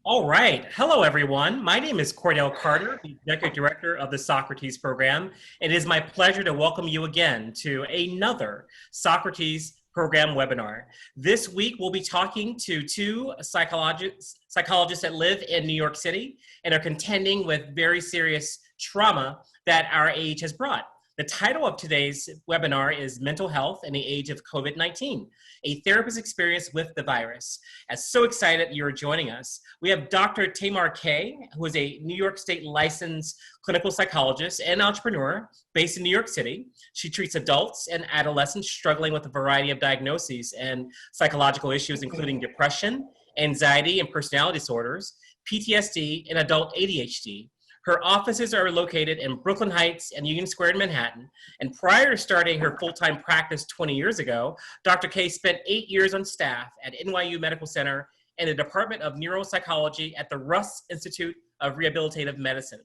All right. Hello, everyone. My name is Cordell Carter, the Executive Director of the Socrates Program. It is my pleasure to welcome you again to another Socrates Program webinar. This week, we'll be talking to two psychologists that live in New York City and are contending with very serious trauma that our age has brought. The title of today's webinar is Mental Health in the Age of COVID-19, a therapist's experience with the virus. I'm so excited you're joining us. We have Dr. Tamar Kay, who is a New York State licensed clinical psychologist and entrepreneur based in New York City. She treats adults and adolescents struggling with a variety of diagnoses and psychological issues, including depression, anxiety and personality disorders, PTSD, and adult ADHD. Her offices are located in Brooklyn Heights and Union Square in Manhattan. And prior to starting her full-time practice 20 years ago, Dr. Kay spent 8 years on staff at NYU Medical Center and the Department of Neuropsychology at the Russ Institute of Rehabilitative Medicine.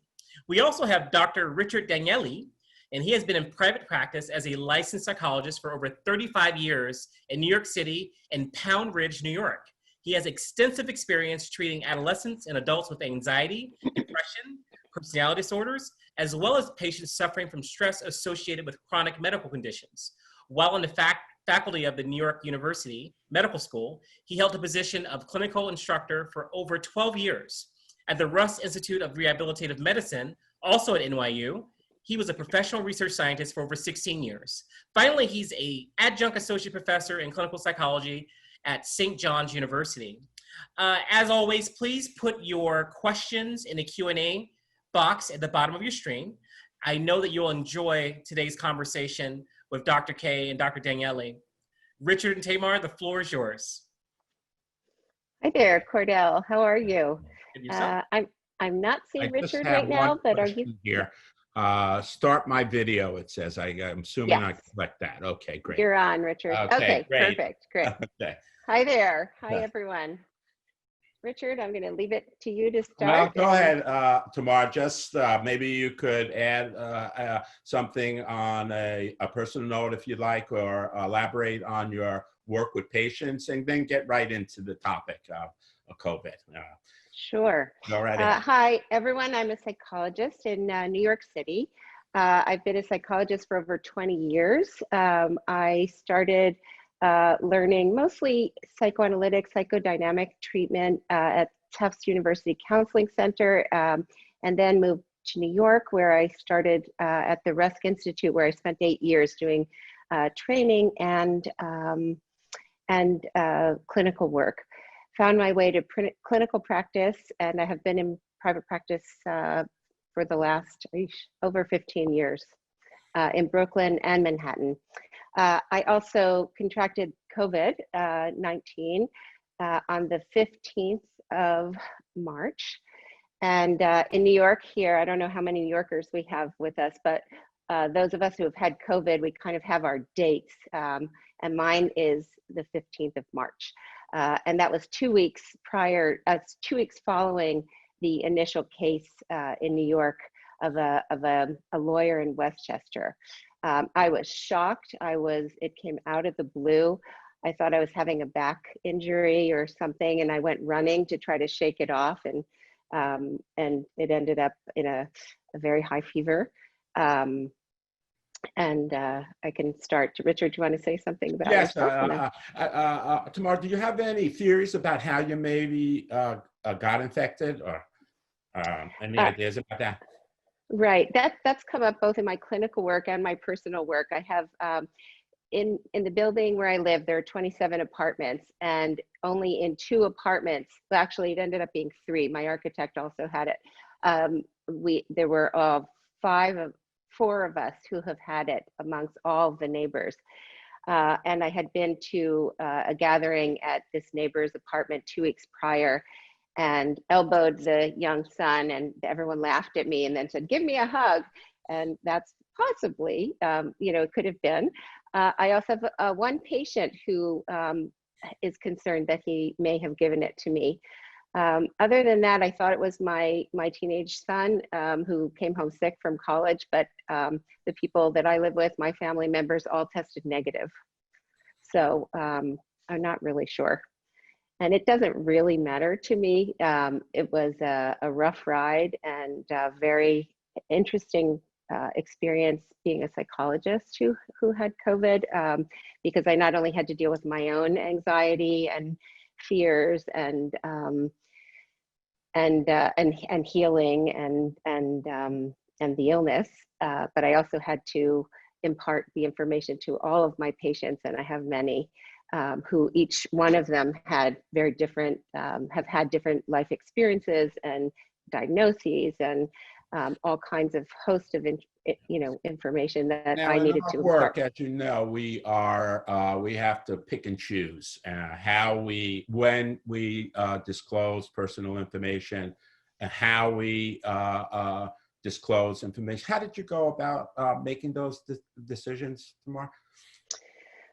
We also have Dr. Richard Danieli, and he has been in private practice as a licensed psychologist for over 35 years in New York City and Pound Ridge, New York. He has extensive experience treating adolescents and adults with anxiety, depression, personality disorders, as well as patients suffering from stress associated with chronic medical conditions. While in the faculty of the New York University Medical School, he held the position of clinical instructor for over 12 years. At the Russ Institute of Rehabilitative Medicine, also at NYU, he was a professional research scientist for over 16 years. Finally, he's an adjunct associate professor in clinical psychology at St. John's University. As always, please put your questions in the Q&A box at the bottom of your screen. I know that you'll enjoy today's conversation with Dr. Kay and Dr. Danieli. Richard and Tamar, the floor is yours. Hi there, Cordell. How are you? I'm not seeing Richard right now, but are you here? Start my video, it says. I'm assuming I click that. Okay, great. You're on, Richard. Okay, great. Perfect, great. Okay. Hi there. Hi, everyone. Richard, I'm going to leave it to you to start. Well, go ahead, Tamar. Just maybe you could add something on a personal note if you'd like, or elaborate on your work with patients, and then get right into the topic of COVID. Sure. Go right ahead. Hi, everyone. I'm a psychologist in New York City. I've been a psychologist for over 20 years. I started learning mostly psychoanalytic, psychodynamic treatment at Tufts University Counseling Center, and then moved to New York, where I started at the Rusk Institute, where I spent 8 years doing training and clinical work. Found my way to clinical practice, and I have been in private practice for the last over 15 years in Brooklyn and Manhattan. I also contracted COVID-19 on the 15th of March. And in New York here, I don't know how many New Yorkers we have with us, but those of us who have had COVID, we kind of have our dates. And mine is the 15th of March. And that was 2 weeks prior, 2 weeks following the initial case in New York of a lawyer in Westchester. I was shocked. It came out of the blue. I thought I was having a back injury or something, and I went running to try to shake it off, and it ended up in a very high fever. And I can start. Richard, do you want to say something about yourself? Tamar, do you have any theories about how you maybe got infected, or any ideas about that? Right, that's come up both in my clinical work and my personal work. I have, in the building where I live, there are 27 apartments, and only in 2 apartments, well, actually it ended up being 3. My architect also had it. There were 4 of us who have had it amongst all the neighbors. And I had been to a gathering at this neighbor's apartment 2 weeks prior, and elbowed the young son, and everyone laughed at me and then said, "Give me a hug." And that's possibly, it could have been. I also have one patient who is concerned that he may have given it to me. Other than that, I thought it was my teenage son who came home sick from college, but the people that I live with, my family members, all tested negative. So I'm not really sure. And it doesn't really matter to me. It was a rough ride and a very interesting experience being a psychologist who had COVID, because I not only had to deal with my own anxiety and fears and healing and the illness, but I also had to impart the information to all of my patients, and I have many, who each one of them had very different, have had different life experiences and diagnoses and all kinds of host of information that Now, I in needed our to work, impart. as you know, we have to pick and choose when we disclose personal information and how we disclose information. How did you go about making those decisions, Tamar?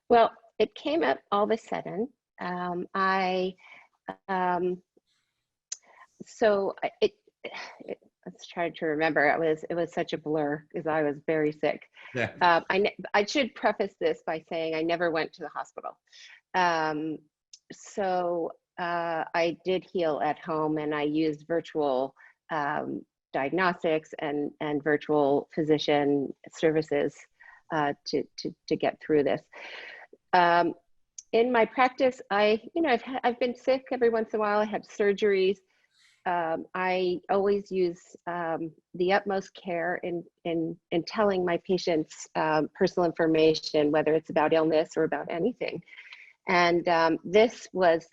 Well, it came up all of a sudden. I so it, let's try to remember. It was such a blur because I was very sick. Yeah. I should preface this by saying I never went to the hospital. I did heal at home, and I used virtual diagnostics and virtual physician services to get through this. In my practice, I've been sick every once in a while. I have surgeries. I always use the utmost care in telling my patients personal information, whether it's about illness or about anything. And this was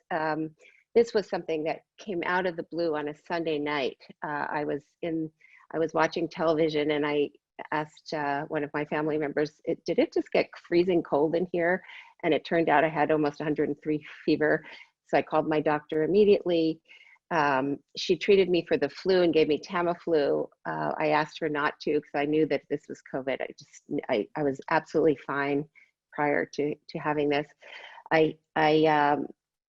something that came out of the blue on a Sunday night. I was watching television, and I asked one of my family members, did it just get freezing cold in here? And it turned out I had almost 103 fever. So I called my doctor immediately. She treated me for the flu and gave me Tamiflu. I asked her not to because I knew that this was COVID. I was absolutely fine prior to having this. It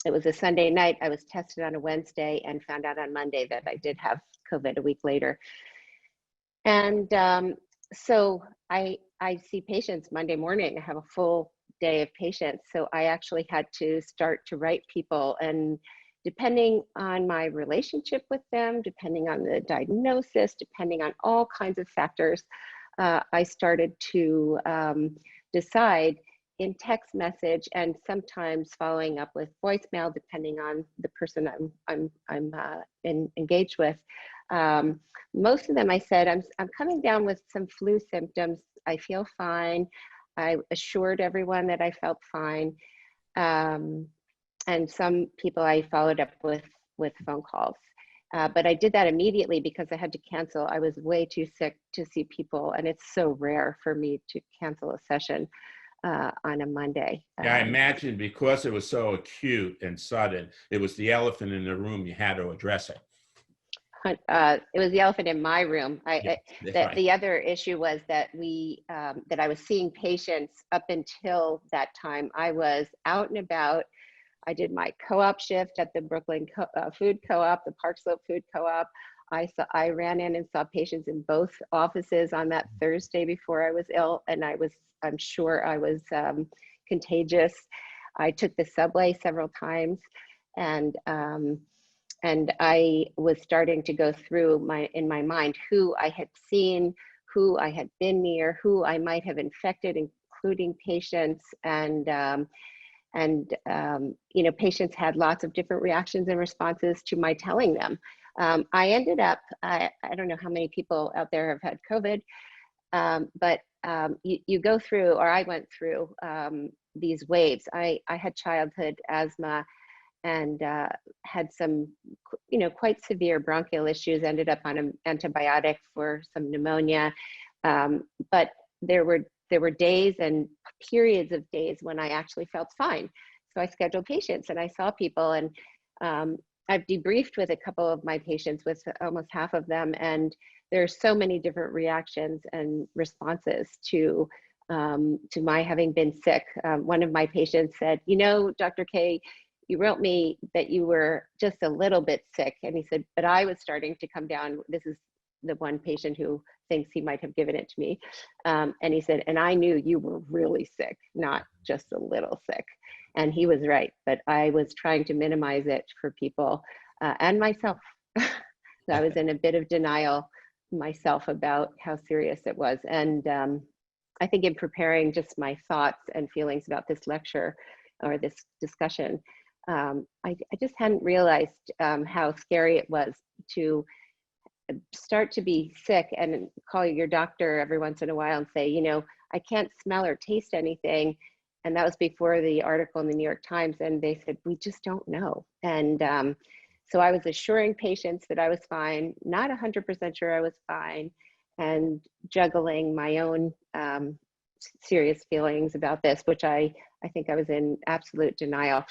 was a Sunday night. I was tested on a Wednesday and found out on Monday that I did have COVID a week later. And so I see patients Monday morning. I have a full day of patients. So I actually had to start to write people, and depending on my relationship with them, depending on the diagnosis, depending on all kinds of factors, I started to decide in text message and sometimes following up with voicemail, depending on the person I'm engaged with. Most of them, I said, I'm coming down with some flu symptoms. I feel fine. I assured everyone that I felt fine. And some people I followed up with phone calls. But I did that immediately because I had to cancel. I was way too sick to see people, and it's so rare for me to cancel a session on a Monday. Yeah, I imagine because it was so acute and sudden, it was the elephant in the room. You had to address it. It was the elephant in my room. Yes, right. The other issue was that that I was seeing patients up until that time. I was out and about. I did my co-op shift at the Brooklyn Food Co-op, the Park Slope Food Co-op. I ran in and saw patients in both offices on that Thursday before I was ill, and I'm sure I was contagious. I took the subway several times, and I was starting to go through in my mind who I had seen, who I had been near, who I might have infected, including patients, and patients had lots of different reactions and responses to my telling them. I ended up, I don't know how many people out there have had COVID, but you go through, or I went through these waves. I had childhood asthma and had some, quite severe bronchial issues, ended up on an antibiotic for some pneumonia. But there were days and periods of days when I actually felt fine. So I scheduled patients and I saw people, and I've debriefed with a couple of my patients, with almost half of them, and there's so many different reactions and responses to my having been sick. One of my patients said, Dr. K, you wrote me that you were just a little bit sick. And he said, but I was starting to come down. This is the one patient who thinks he might have given it to me. And he said, and I knew you were really sick, not just a little sick. And he was right, but I was trying to minimize it for people and myself. So I was in a bit of denial myself about how serious it was. And I think in preparing just my thoughts and feelings about this lecture or this discussion, I just hadn't realized how scary it was to start to be sick and call your doctor every once in a while and say, you know, I can't smell or taste anything. And that was before the article in the New York Times. And they said, we just don't know. And so I was assuring patients that I was fine, not 100% sure I was fine, and juggling my own serious feelings about this, which I think I was in absolute denial.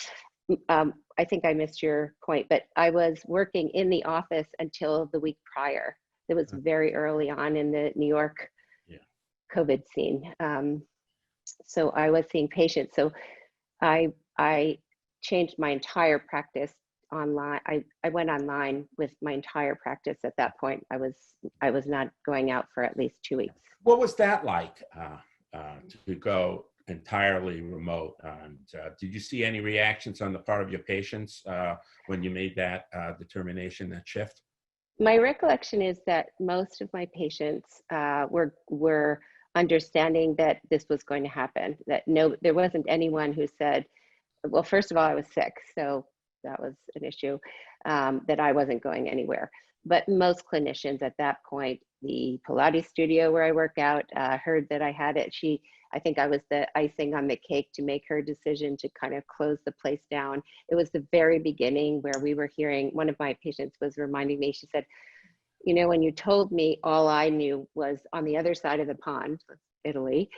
I think I missed your point, but I was working in the office until the week prior. It was very early on in the New York COVID scene. So I was seeing patients. So I changed my entire practice online. I went online with my entire practice at that point. I was not going out for at least 2 weeks. What was that like to go entirely remote? And did you see any reactions on the part of your patients when you made that determination, that shift? My recollection is that most of my patients were understanding that this was going to happen, that there wasn't anyone who said, well, first of all, I was sick, so that was an issue, that I wasn't going anywhere. But most clinicians at that point, the Pilates studio where I work out, heard that I had it. I think I was the icing on the cake to make her decision to kind of close the place down. It was the very beginning where we were hearing, one of my patients was reminding me, she said, you know, when you told me all I knew was on the other side of the pond, Italy,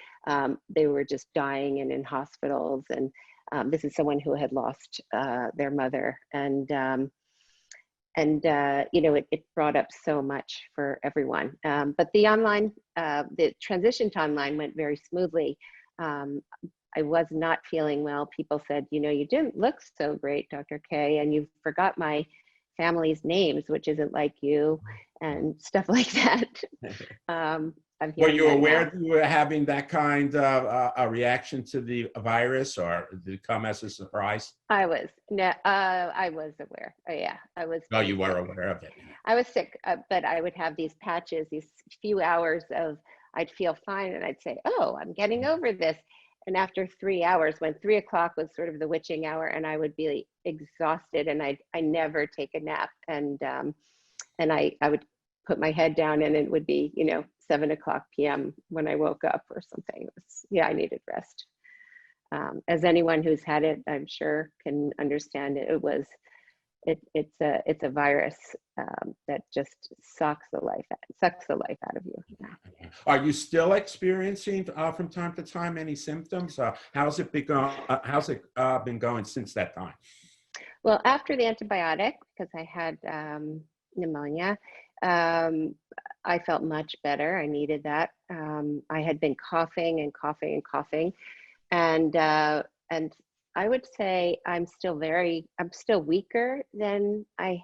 they were just dying and in hospitals. And this is someone who had lost their mother. And you know, it brought up so much for everyone. But the transition to online went very smoothly. I was not feeling well. People said, you know, you didn't look so great, Dr. K, and you forgot my family's names, which isn't like you, and stuff like that. Were you aware that you were having that kind of a reaction to the virus, or did it come as a surprise? I was aware. Oh, yeah, I was. Oh, you were aware of it. I was sick, but I would have these patches, these few hours of, I'd feel fine, and I'd say, oh, I'm getting over this. And after 3 hours, when 3 o'clock was sort of the witching hour, and I would be exhausted, and I never take a nap, and I would put my head down, and it would be, you know, 7 o'clock p.m. when I woke up or something. It was, yeah, I needed rest. As anyone who's had it, I'm sure, can understand it. It's a virus that just sucks the life out of you. Yeah. Are you still experiencing from time to time any symptoms? How's it been going since that time? Well, after the antibiotic, because I had pneumonia, I felt much better. I needed that. I had been coughing and coughing and coughing, and I would say I'm still weaker than I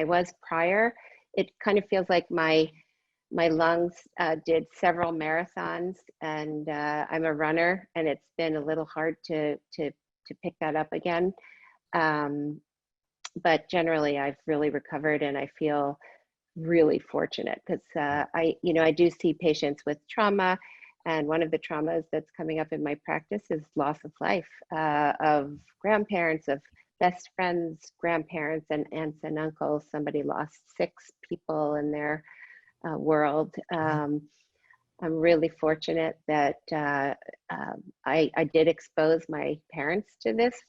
was prior. It kind of feels like my lungs did several marathons, and I'm a runner, and it's been a little hard to pick that up again. But generally, I've really recovered, and I feel really fortunate because I do see patients with trauma. And one of the traumas that's coming up in my practice is loss of life of grandparents, of best friends, grandparents, and aunts and uncles. Somebody lost 6 people in their world. I'm really fortunate that I did expose my parents to this.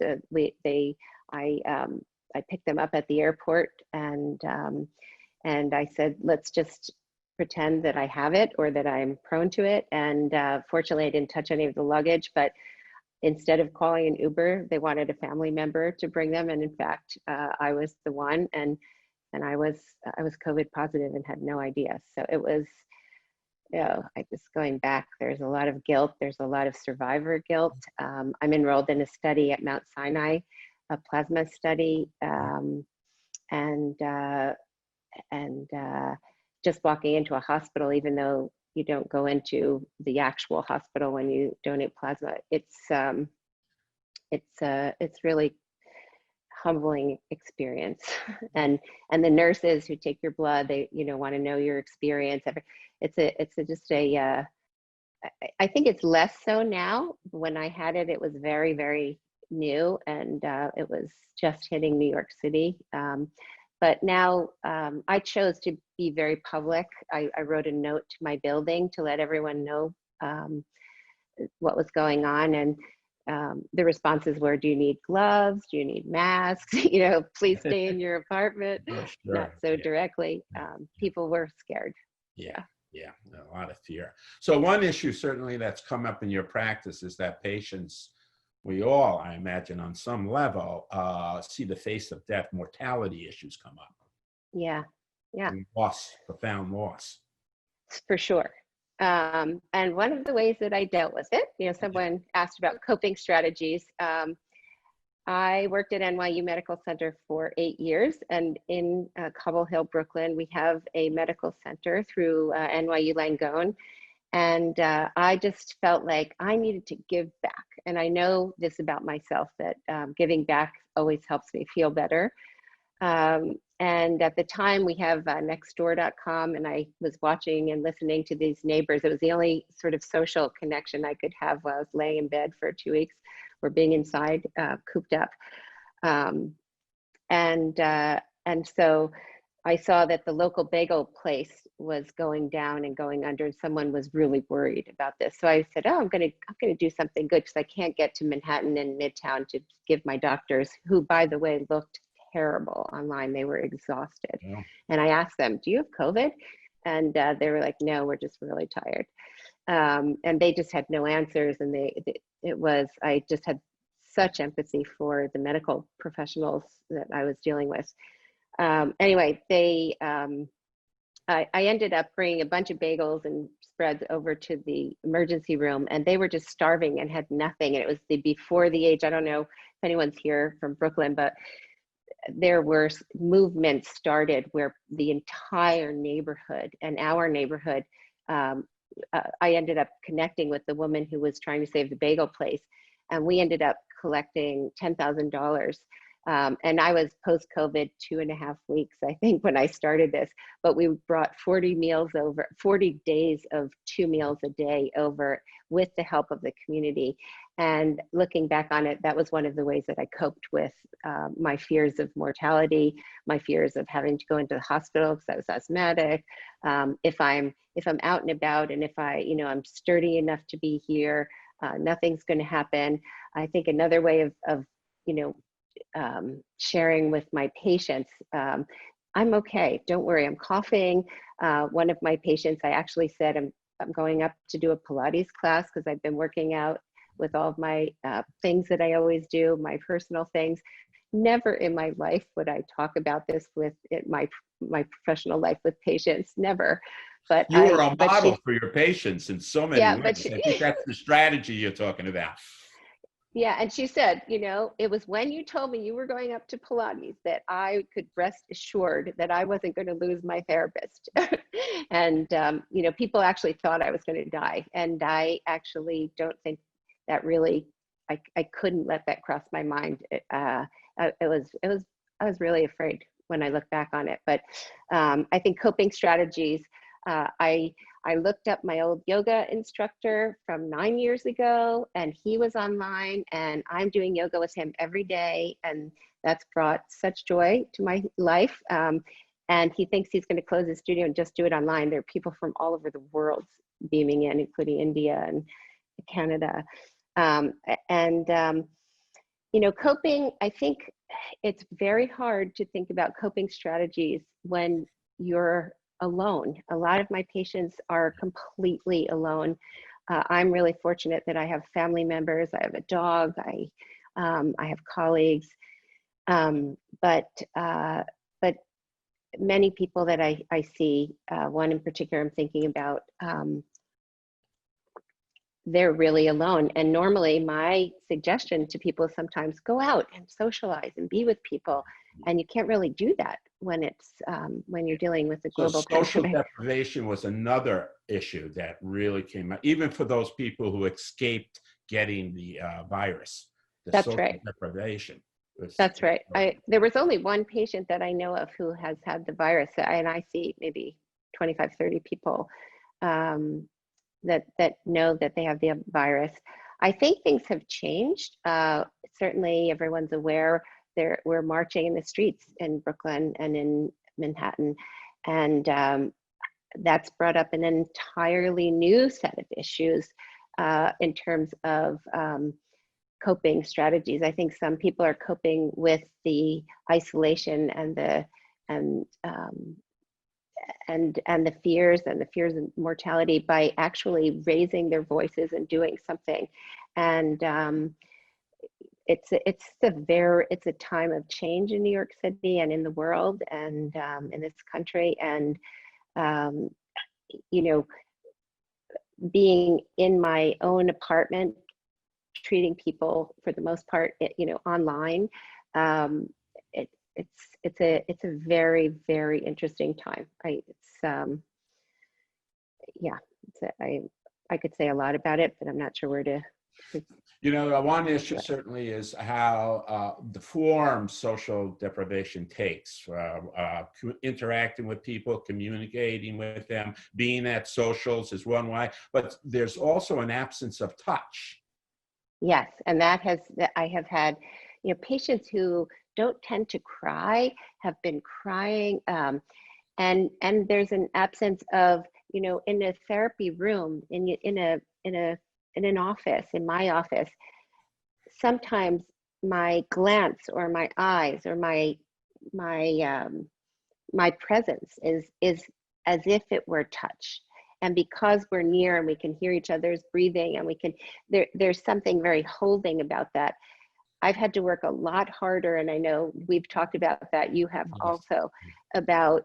I picked them up at the airport, and I said, let's just pretend that I have it or that I'm prone to it. And fortunately, I didn't touch any of the luggage, but instead of calling an Uber, they wanted a family member to bring them. And in fact, I was the one, and I was COVID positive and had no idea. So it was, you know, I just going back, there's a lot of guilt. There's a lot of survivor guilt. I'm enrolled in a study at Mount Sinai, a plasma study, and just walking into a hospital, even though you don't go into the actual hospital when you donate plasma, it's it's really humbling experience. And the nurses who take your blood, they want to know your experience. I think it's less so now. When I had it, it was very, very new, and it was just hitting New York City. But now I chose to be very public. I wrote a note to my building to let everyone know what was going on. And the responses were, do you need gloves? Do you need masks? Please stay in your apartment. Sure. Not so directly. People were scared. Yeah. Yeah, a lot of fear. So one issue certainly that's come up in your practice is that patients, we all, I imagine, on some level, see the face of death, mortality issues come up. Yeah. And loss, profound loss. For sure. And one of the ways that I dealt with it, someone asked about coping strategies. I worked at NYU Medical Center for 8 years, and in Cobble Hill, Brooklyn, we have a medical center through NYU Langone. And I just felt like I needed to give back. And I know this about myself, that giving back always helps me feel better. And at the time, we have nextdoor.com, and I was watching and listening to these neighbors. It was the only sort of social connection I could have while I was laying in bed for 2 weeks, or being inside, cooped up. And so I saw that the local bagel place was going down and going under, and someone was really worried about this. So I said, I'm gonna do something good, because I can't get to Manhattan and Midtown to give my doctors, who, by the way, looked terrible online. They were exhausted. Yeah. And I asked them, do you have COVID? And they were like, no, we're just really tired. And they just had no answers. And I just had such empathy for the medical professionals that I was dealing with. Anyway, I ended up bringing a bunch of bagels and spreads over to the emergency room, and they were just starving and had nothing. And it was before the age, I don't know if anyone's here from Brooklyn, but there were movements started where the entire neighborhood, and our neighborhood, I ended up connecting with the woman who was trying to save the bagel place, and we ended up collecting $10,000. And I was post-COVID 2.5 weeks, I think, when I started this, but we brought 40 days of 2 meals a day over, with the help of the community. And looking back on it, that was one of the ways that I coped with my fears of mortality, my fears of having to go into the hospital because I was asthmatic. If I'm out and about, and if I'm sturdy enough to be here, nothing's going to happen. I think another way of sharing with my patients, I'm okay, don't worry, I'm coughing. One of my patients, I actually said, I'm going up to do a Pilates class, because I've been working out with all of my things that I always do, my personal things. Never in my life would I talk about this with my professional life with patients, never. But you were a model for your patients in so many ways. I think that's the strategy you're talking about. Yeah, and she said, it was when you told me you were going up to Pilates that I could rest assured that I wasn't going to lose my therapist. And, people actually thought I was going to die. And I don't think that really, I couldn't let that cross my mind. I was really afraid when I look back on it. But I think coping strategies, I looked up my old yoga instructor from 9 years ago, and he was online, and I'm doing yoga with him every day. And that's brought such joy to my life. And he thinks he's going to close his studio and just do it online. There are people from all over the world beaming in, including India and Canada. Coping, I think it's very hard to think about coping strategies when you're alone. A lot of my patients are completely alone. I'm really fortunate that I have family members. I have a dog. I have colleagues. But many people that I see, one in particular I'm thinking about, they're really alone. And normally my suggestion to people is sometimes go out and socialize and be with people. And you can't really do that when when you're dealing with a global social pandemic. deprivation was another issue that really came up, even for those people who escaped getting the virus. the That's social right. deprivation. That's right. There was only one patient that I know of who has had the virus, and I see maybe 25, 30 people that know that they have the virus. I think things have changed. Certainly, everyone's aware. We're marching in the streets in Brooklyn and in Manhattan, and that's brought up an entirely new set of issues in terms of coping strategies. I think some people are coping with the isolation and the fears of mortality by actually raising their voices and doing something. And it's a time of change in New York City and in the world and in this country. And you know, being in my own apartment, treating people for the most part, online. It's a very, very interesting time. I could say a lot about it, but I'm not sure where to. One issue certainly is how the form social deprivation takes. Interacting with people, communicating with them, being at socials is one way, but there's also an absence of touch. Yes, and I have had, patients who don't tend to cry have been crying, and there's an absence of, in a therapy room, in an office, in my office, sometimes my glance or my eyes or my presence is as if it were touch. And because we're near and we can hear each other's breathing and there's something very holding about that. I've had to work a lot harder, and I know we've talked about that, you have also, about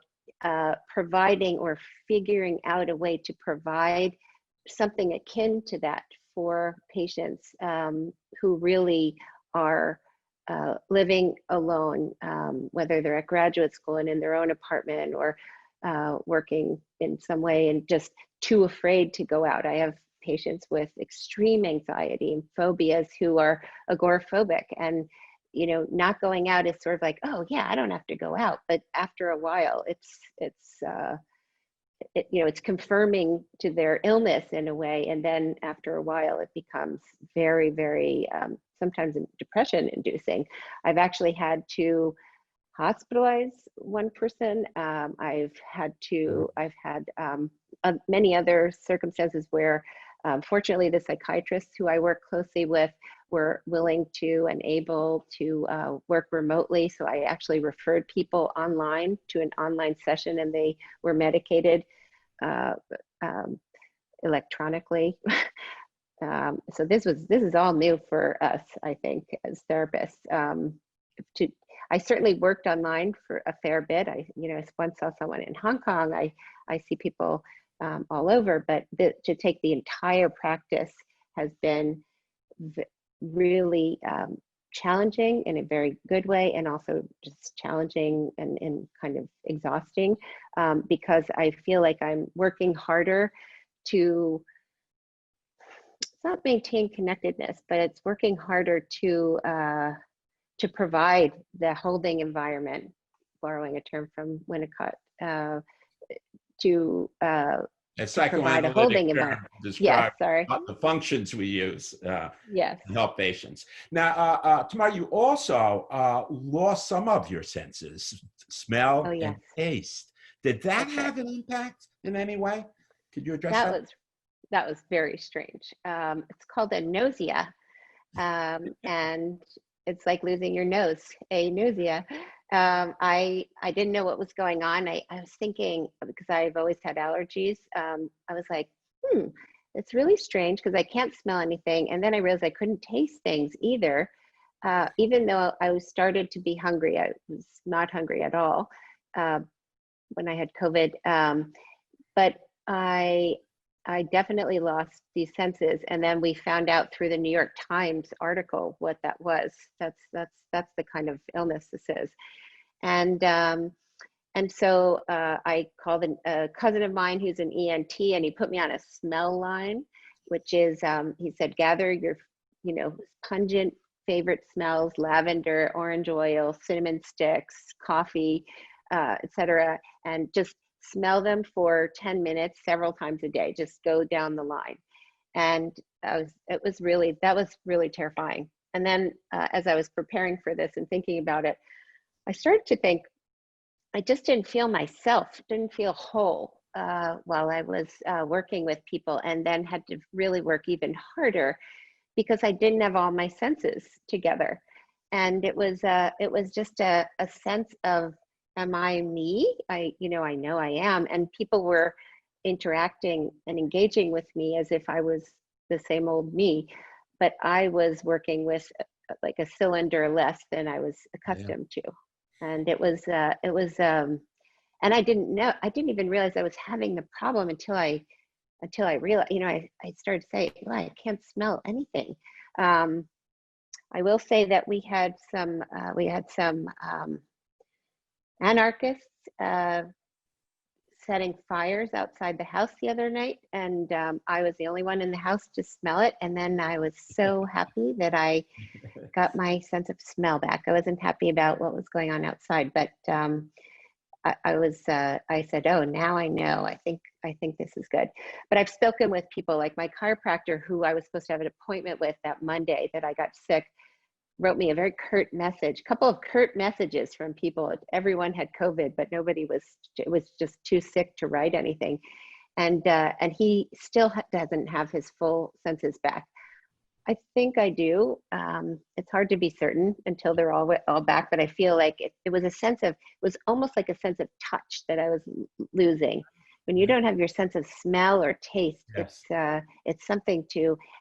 providing or figuring out a way to provide something akin to that for patients who really are living alone, whether they're at graduate school and in their own apartment or working in some way and just too afraid to go out. I have patients with extreme anxiety and phobias who are agoraphobic, and not going out is sort of like, oh yeah, I don't have to go out, but after a while it's confirming to their illness in a way, and then after a while it becomes very, very sometimes depression inducing. I've actually had to hospitalize one person. I've had many other circumstances where fortunately the psychiatrists who I work closely with were willing to and able to work remotely. So I actually referred people online to an online session, and they were medicated electronically. So this is all new for us, I think, as therapists. I certainly worked online for a fair bit. I once saw someone in Hong Kong. I see people all over, but to take the entire practice has been really challenging in a very good way, and also just challenging and kind of exhausting, because I feel like I'm working harder to, it's not maintain connectedness, but it's working harder to provide the holding environment, borrowing a term from Winnicott, to provide a holding environment. Yes, sorry. The functions we use yes. to help patients. Now, Tamar, you also lost some of your senses, smell and taste. Did that have an impact in any way? Could you address that? That was very strange. It's called anosmia, and it's like losing your nose, anosmia. I didn't know what was going on. I was thinking, because I've always had allergies, I was like, it's really strange because I can't smell anything. And then I realized I couldn't taste things either. Even though I was started to be hungry, I was not hungry at all when I had COVID. But I definitely lost these senses, and then we found out through the New York Times article what that was. That's the kind of illness this is, and so I called a cousin of mine who's an ENT, and he put me on a smell line, which is he said, gather your pungent favorite smells: lavender, orange oil, cinnamon sticks, coffee, etc., and just smell them for 10 minutes several times a day. Just go down the line. And that was really terrifying. And then as I was preparing for this and thinking about it, I started to think I just didn't feel myself, didn't feel whole while I was working with people, and then had to really work even harder because I didn't have all my senses together. And it was just a sense of, am I me? I know I am. And people were interacting and engaging with me as if I was the same old me, but I was working with like a cylinder less than I was accustomed to. And it was, and I didn't even realize I was having the problem until I realized, I started to say, well, I can't smell anything. I will say that we had some anarchists setting fires outside the house the other night, and I was the only one in the house to smell it. And then I was so happy that I got my sense of smell back. I wasn't happy about what was going on outside, but I said, oh, now I know. I think this is good. But I've spoken with people like my chiropractor, who I was supposed to have an appointment with that Monday that I got sick, wrote me a very curt message, couple of curt messages from people. Everyone had COVID, but it was just too sick to write anything. And he still doesn't have his full senses back. I think I do. It's hard to be certain until they're all back, but I feel like it was almost like a sense of touch that I was losing. When you don't have your sense of smell or taste, Yes. it's something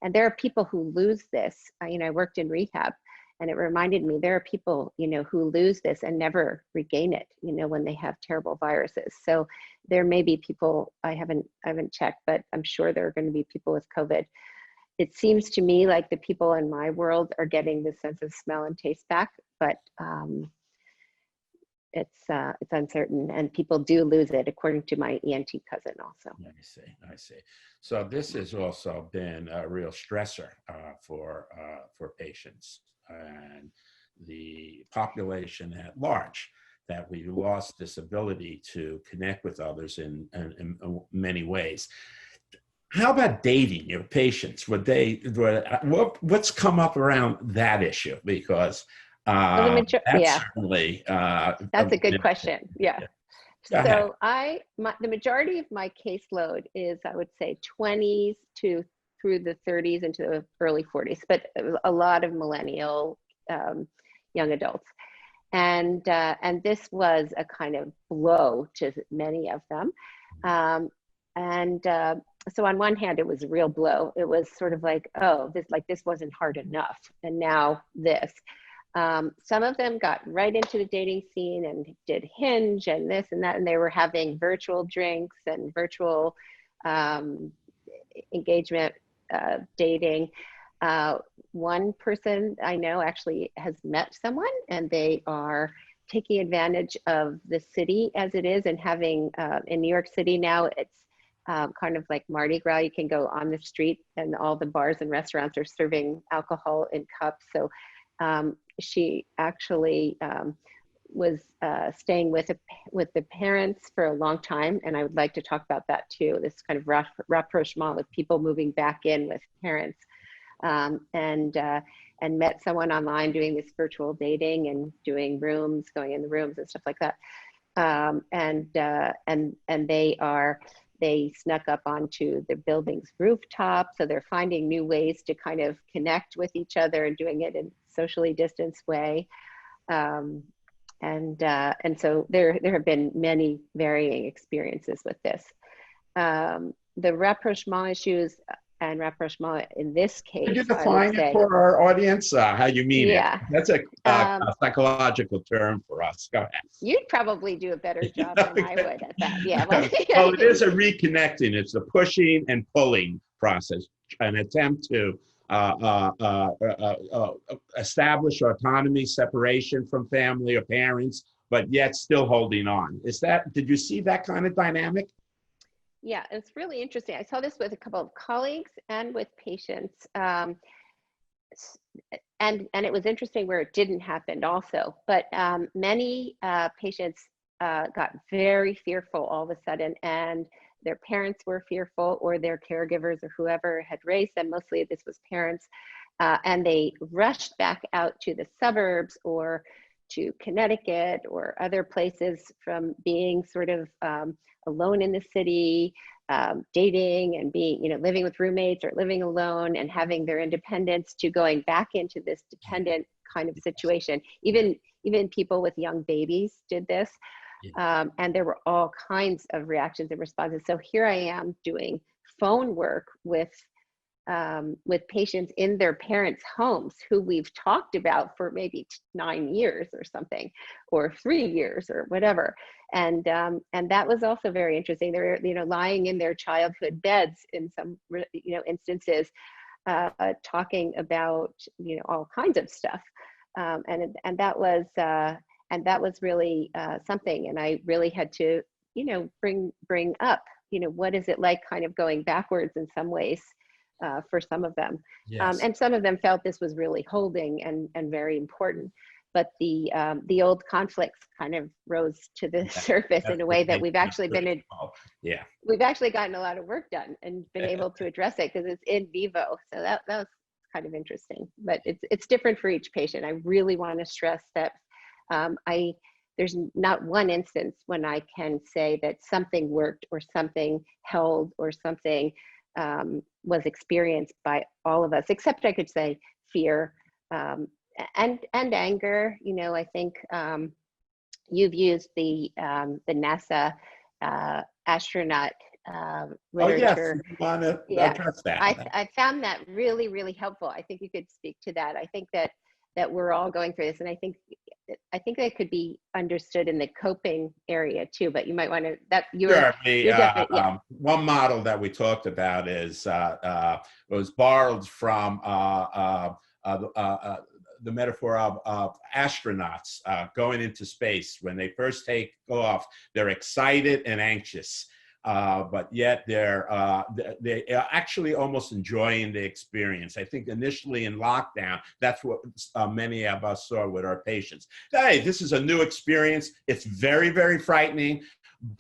and there are people who lose this. I worked in rehab, and it reminded me there are people, who lose this and never regain it, when they have terrible viruses. So there may be people, I haven't checked, but I'm sure there are going to be people with COVID. It seems to me like the people in my world are getting the sense of smell and taste back, but it's uncertain, and people do lose it, according to my ENT cousin also. I see. So this has also been a real stressor for patients and the population at large, that we lost this ability to connect with others in many ways. How about dating your patients? What's come up around that issue? Because certainly that's a good question. Yeah. So the majority of my caseload is, I would say, 20s through the 30s into the early 40s, but a lot of millennial young adults. And this was a kind of blow to many of them. So on one hand, it was a real blow. It was sort of like, oh, this wasn't hard enough, and now this. Some of them got right into the dating scene and did Hinge and this and that, and they were having virtual drinks and virtual engagement dating. One person I know actually has met someone, and they are taking advantage of the city as it is, and having in New York City now, it's kind of like Mardi Gras. You can go on the street, and all the bars and restaurants are serving alcohol in cups. So she actually was staying with the parents for a long time, and I would like to talk about that too. This kind of rapprochement with people moving back in with parents, and met someone online doing this virtual dating and doing rooms, going in the rooms and stuff like that. And they snuck up onto the building's rooftop. So they're finding new ways to kind of connect with each other and doing it in a socially distanced way. And so there have been many varying experiences with this. The rapprochement issues and rapprochement in this case, could you define it for our audience, how you mean it? That's a psychological term for us. Go ahead. You'd probably do a better job than I would at that. Yeah. Well, it is a reconnecting. It's the pushing and pulling process, an attempt to establish autonomy, separation from family or parents, but yet still holding on. Did you see that kind of dynamic? Yeah, it's really interesting. I saw this with a couple of colleagues and with patients. s- and it was interesting where it didn't happen also, but many patients got very fearful all of a sudden, and their parents were fearful, or their caregivers or whoever had raised them, mostly this was parents, and they rushed back out to the suburbs or to Connecticut or other places from being sort of alone in the city, dating and being, living with roommates or living alone and having their independence, to going back into this dependent kind of situation. Even people with young babies did this. And there were all kinds of reactions and responses. So here I am doing phone work with patients in their parents' homes who we've talked about for maybe 9 years or something, or 3 years or whatever. And that was also very interesting. They were, lying in their childhood beds in some, instances, talking about, all kinds of stuff. And that was really something. And I really had to, bring up, what is it like kind of going backwards in some ways for some of them. Yes. And some of them felt this was really holding and very important. But the old conflicts kind of rose to the surface in a way that we've actually we've actually gotten a lot of work done and been able to address it because it's in vivo. So that was kind of interesting, but it's different for each patient. I really want to stress that there's not one instance when I can say that something worked or something held or something was experienced by all of us, except I could say fear and anger. I think you've used the NASA astronaut literature. Oh, yes. You want to Yeah, address that? I found that really, really helpful. I think you could speak to that. I think that we're all going through this, and I think that could be understood in the coping area too. But you might want to Sure. you're definitely, yeah. One model that we talked about was borrowed from the metaphor of astronauts going into space. When they first take off, they're excited and anxious. But yet they are actually almost enjoying the experience. I think initially in lockdown, that's what many of us saw with our patients. Hey, this is a new experience. It's very, very frightening,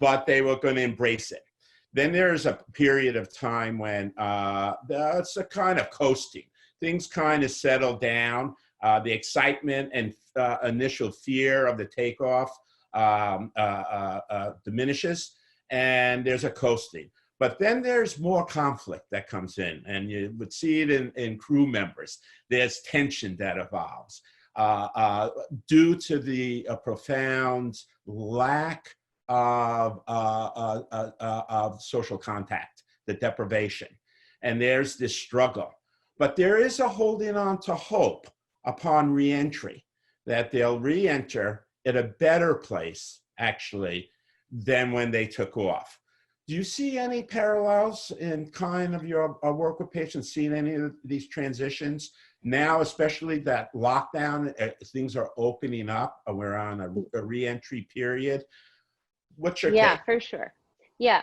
but they were going to embrace it. Then there's a period of time when it's a kind of coasting. Things kind of settle down. The excitement and initial fear of the takeoff diminishes. And there's a coasting. But then there's more conflict that comes in, and you would see it in crew members. There's tension that evolves due to the profound lack of social contact, the deprivation. And there's this struggle. But there is a holding on to hope upon reentry, that they'll reenter at a better place, actually, than when they took off. Do you see any parallels in kind of your work with patients, seeing any of these transitions now, especially that lockdown, things are opening up, and we're on a reentry period? What's your take? For sure. Yeah.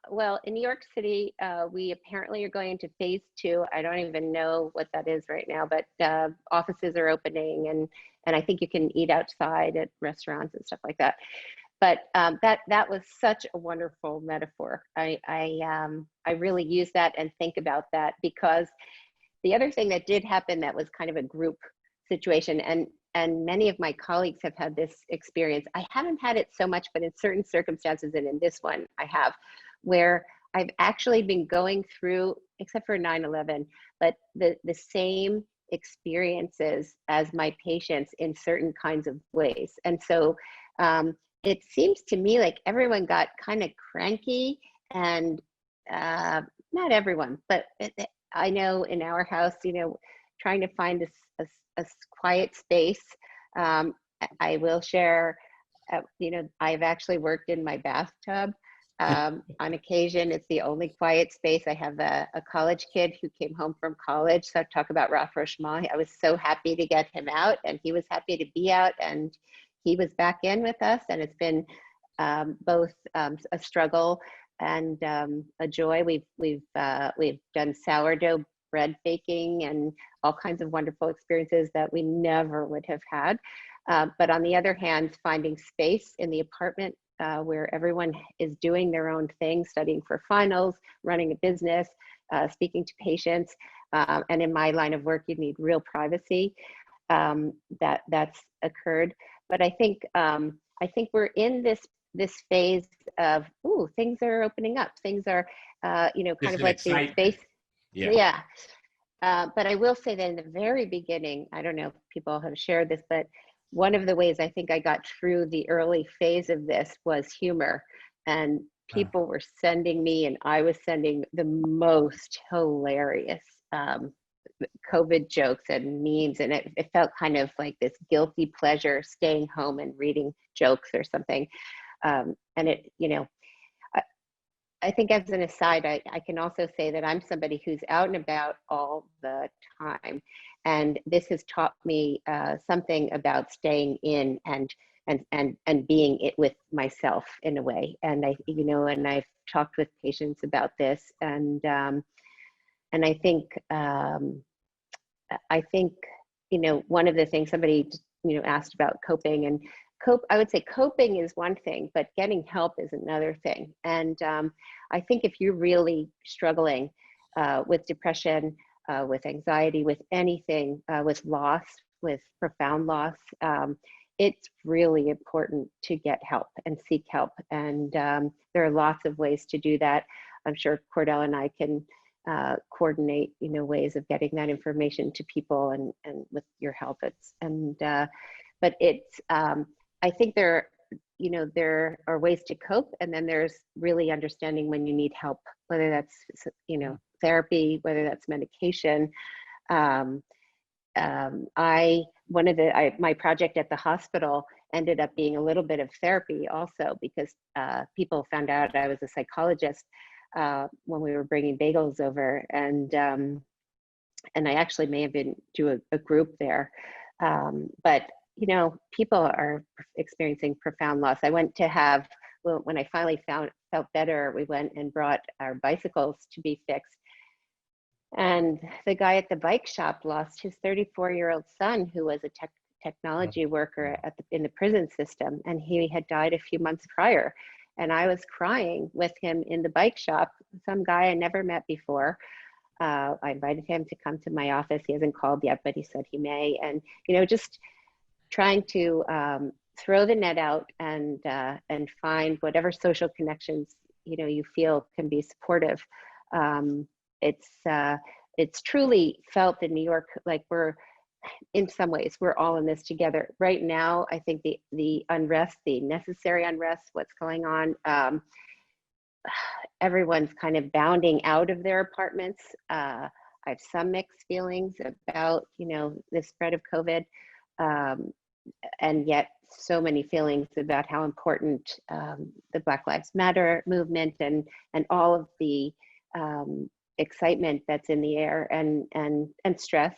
Well, in New York City, we apparently are going into phase 2. I don't even know what that is right now, but offices are opening, and I think you can eat outside at restaurants and stuff like that. But that was such a wonderful metaphor. I really use that and think about that, because the other thing that did happen that was kind of a group situation, and many of my colleagues have had this experience. I haven't had it so much, but in certain circumstances, and in this one I have, where I've actually been going through, except for 9/11, but the same experiences as my patients in certain kinds of ways. And so it seems to me like everyone got kind of cranky, and not everyone, but I know in our house, trying to find a quiet space. I will share, I've actually worked in my bathtub. On occasion, it's the only quiet space. I have a college kid who came home from college. So talk about rapprochement. I was so happy to get him out, and he was happy to be out, and he was back in with us. And it's been both a struggle and a joy. We've done sourdough bread baking and all kinds of wonderful experiences that we never would have had. But on the other hand, finding space in the apartment where everyone is doing their own thing, studying for finals, running a business, speaking to patients. And in my line of work, you need real privacy. That's occurred. But I think we're in this phase of, ooh, things are opening up. Things are, kind There's of an like the excitement. space. Yeah. Yeah. But I will say that in the very beginning, I don't know if people have shared this, but one of the ways I think I got through the early phase of this was humor. And people were sending me, and I was sending the most hilarious COVID jokes and memes. And it felt kind of like this guilty pleasure staying home and reading jokes or something. And it, I think as an aside, I can also say that I'm somebody who's out and about all the time. And this has taught me something about staying in and being it with myself in a way. And and I've talked with patients about this. And I think, one of the things somebody, asked about coping and I would say coping is one thing, but getting help is another thing. And I think if you're really struggling with depression, with anxiety, with anything, with loss, with profound loss, it's really important to get help and seek help. And there are lots of ways to do that. I'm sure Cordell and I can coordinate, ways of getting that information to people and with your help. But it's, I think there are ways to cope, and then there's really understanding when you need help, whether that's, therapy, whether that's medication. My project at the hospital ended up being a little bit of therapy also, because people found out I was a psychologist when we were bringing bagels over, and I actually may have been to a group there, but people are experiencing profound loss. I went to when I finally felt better, we went and brought our bicycles to be fixed. And the guy at the bike shop lost his 34-year-old son, who was a technology worker in the prison system. And he had died a few months prior. And I was crying with him in the bike shop, some guy I never met before. I invited him to come to my office. He hasn't called yet, but he said he may. And, just trying to throw the net out and find whatever social connections you feel can be supportive. It's truly felt in New York like in some ways we're all in this together right now. I think the unrest, the necessary unrest, what's going on, everyone's kind of bounding out of their apartments. I have some mixed feelings about the spread of COVID. And yet so many feelings about how important the Black Lives Matter movement and all of the excitement that's in the air and stress.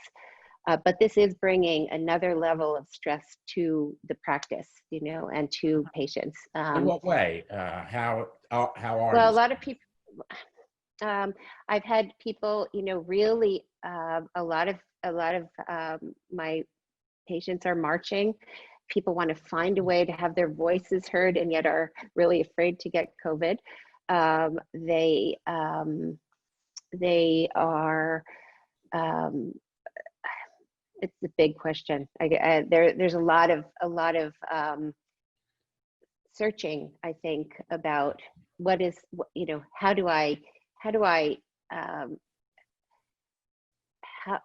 But this is bringing another level of stress to the practice, and to patients. In what way? How are well, you? a lot of people, I've had people, really, a lot of my patients are marching. People want to find a way to have their voices heard and yet are really afraid to get COVID. They are, it's a big question. There's a lot of searching, I think, about how do I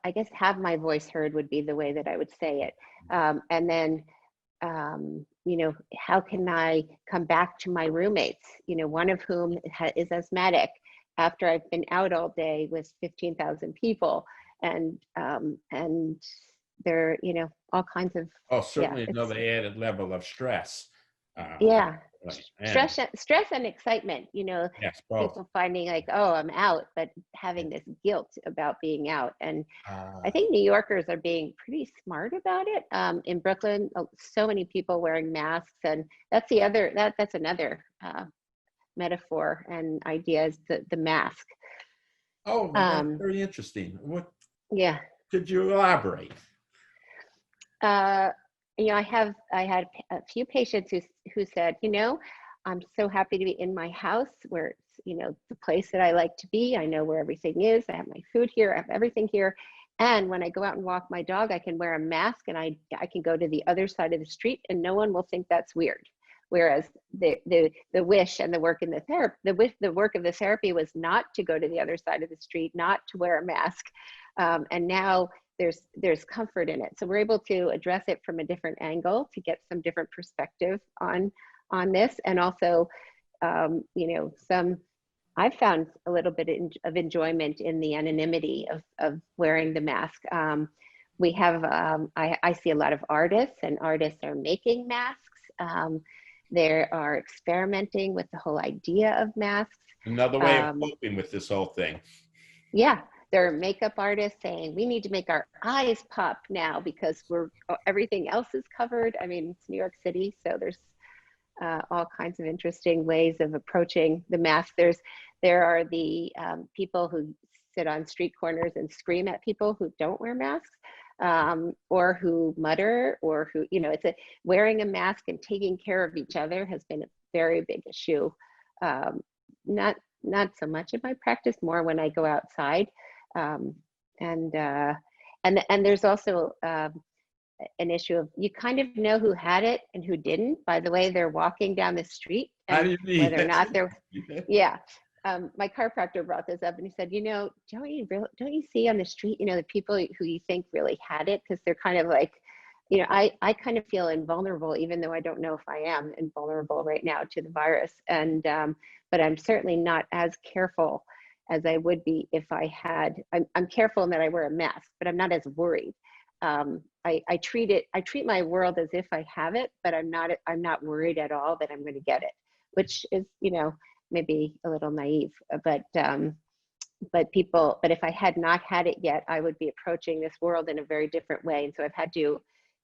I guess have my voice heard would be the way that I would say it. And then, how can I come back to my roommates, one of whom is asthmatic, after I've been out all day with 15,000 people, and there, all kinds of. Oh, certainly Yeah, another added level of stress. Yeah. And Stress and excitement, yes, both. people finding like, oh, I'm out, but having this guilt about being out. And I Uh, think New Yorkers are being pretty smart about it. In Brooklyn, so many people wearing masks, and that's another metaphor and idea is the mask. Oh, well, that's Um, very interesting. What yeah. could you elaborate? Uh, I had a few patients who said, I'm so happy to be in my house where it's, the place that I like to be. I know where everything is. I have my food here. I have everything here. And when I go out and walk my dog, I can wear a mask and I can go to the other side of the street and no one will think that's weird. Whereas the wish and the work in the work of the therapy was not to go to the other side of the street, not to wear a mask. And now there's comfort in it. So we're able to address it from a different angle to get some different perspective on this. And also, some I've found a little bit of enjoyment in the anonymity of wearing the mask. We have, I see a lot of artists, and artists are making masks. They are experimenting with the whole idea of masks. Another way of coping with this whole thing. Yeah, there are makeup artists saying we need to make our eyes pop now because everything else is covered. I mean, it's New York City, so there's all kinds of interesting ways of approaching the mask. There are the people who sit on street corners and scream at people who don't wear masks, or who mutter, or who, wearing a mask and taking care of each other has been a very big issue. Not so much in my practice, more when I go outside. And there's also an issue of, you kind of know who had it and who didn't by the way they're walking down the street, and whether or not they're, yeah. My chiropractor brought this up and he said, don't you see on the street, the people who you think really had it, because they're kind of like, I kind of feel invulnerable, even though I don't know if I am invulnerable right now to the virus. And, but I'm certainly not as careful as I would be if I had. I'm careful in that I wear a mask, but I'm not as worried. I treat my world as if I have it, but I'm not worried at all that I'm going to get it, which is, maybe a little naive, but if I had not had it yet, I would be approaching this world in a very different way. And so I've had to,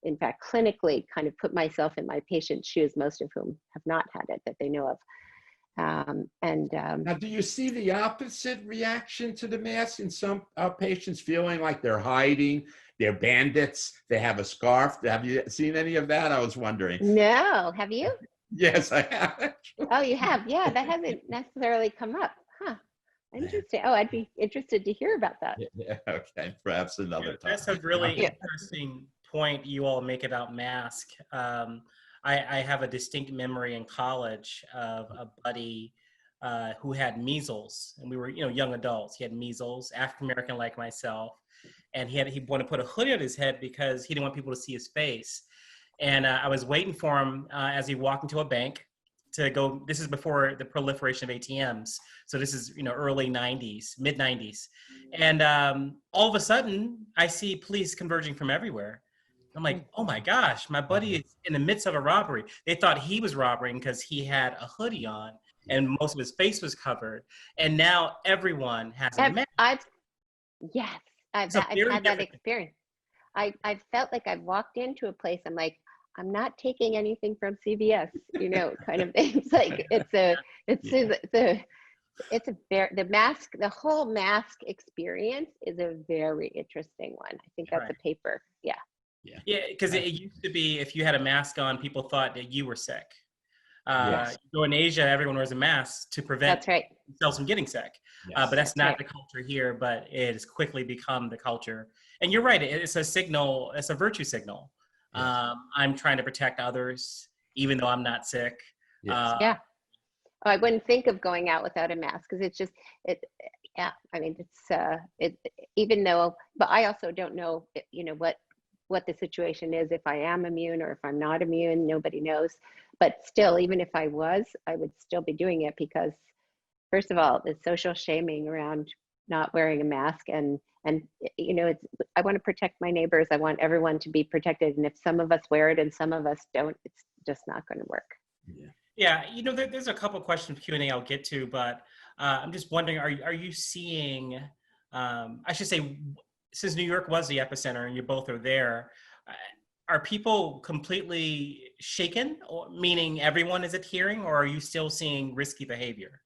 in fact, clinically kind of put myself in my patient's shoes, most of whom have not had it that they know of. Now, do you see the opposite reaction to the mask in some patients, feeling like they're hiding, they're bandits, they have a scarf? Have you seen any of that? I was wondering. No, have you? Yes, I have. Oh, you have? Yeah, that hasn't necessarily come up. Huh. Interesting. Oh, I'd be interested to hear about that. Yeah, okay, perhaps another time. That's a really interesting point you all make about mask. I have a distinct memory in college of a buddy who had measles, and we were, young adults. He had measles, African American like myself, and he wanted to put a hoodie on his head because he didn't want people to see his face. And I was waiting for him as he walked into a bank to go. This is before the proliferation of ATMs, so this is early '90s, mid '90s, and all of a sudden I see police converging from everywhere. I'm like, oh my gosh, my buddy is in the midst of a robbery. They thought he was robbing because he had a hoodie on and most of his face was covered. And now everyone has a mask. Yes, I've had that experience. I've felt like I've walked into a place, I'm like, I'm not taking anything from CVS, kind of thing. It's like, the whole mask experience is a very interesting one. I think that's a paper. Yeah. Yeah, because it used to be if you had a mask on, people thought that you were sick. Yes. You go in Asia, everyone wears a mask to prevent themselves from getting sick. Yes. But that's not the culture here, but it has quickly become the culture. And you're right, it's a signal, it's a virtue signal. Yes. I'm trying to protect others, even though I'm not sick. Yes. Yeah. Oh, I wouldn't think of going out without a mask because it's just, yeah, I mean, even though, but I also don't know, what the situation is, if I am immune or if I'm not immune, nobody knows. But still, even if I was, I would still be doing it because, first of all, the social shaming around not wearing a mask, and I want to protect my neighbors. I want everyone to be protected. And if some of us wear it and some of us don't, it's just not going to work. Yeah, there's a couple questions Q&A I'll get to, but I'm just wondering, are you seeing, I should say, since New York was the epicenter and you both are there, are people completely shaken, meaning everyone is adhering, or are you still seeing risky behavior?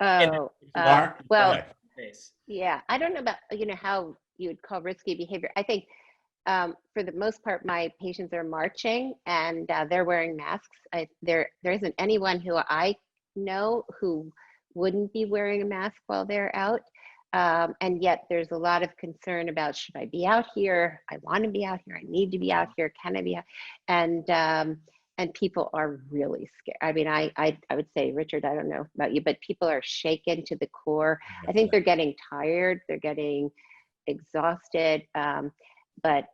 And Oh, Mark, go well, ahead. face. yeah, I don't know about, how you would call risky behavior. I think for the most part, my patients are marching and they're wearing masks. There isn't anyone who I know who wouldn't be wearing a mask while they're out. And yet there's a lot of concern about, should I be out here? I want to be out here. I need to be out here. Can I be out? And people are really scared. I mean, I would say, Richard, I don't know about you, but people are shaken to the core. I think they're getting tired. They're getting exhausted. But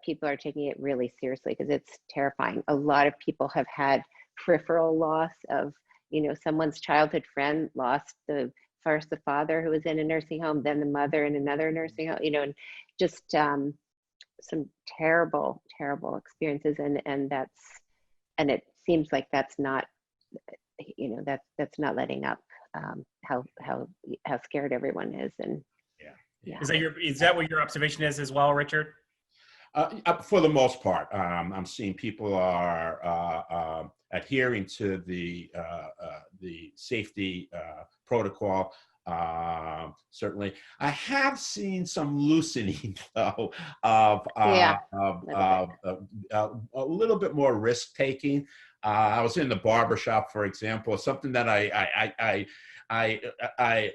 people are taking it really seriously because it's terrifying. A lot of people have had peripheral loss of, someone's childhood friend lost first the father who was in a nursing home, then the mother in another nursing home, and just some terrible, terrible experiences. And it seems like that's not, that's not letting up how scared everyone is. And yeah. Is that what your observation is as well, Richard? For the most part, I'm seeing people are adhering to the safety protocol. Certainly, I have seen some loosening though of a little bit more risk taking. I was in the barbershop, for example, something that I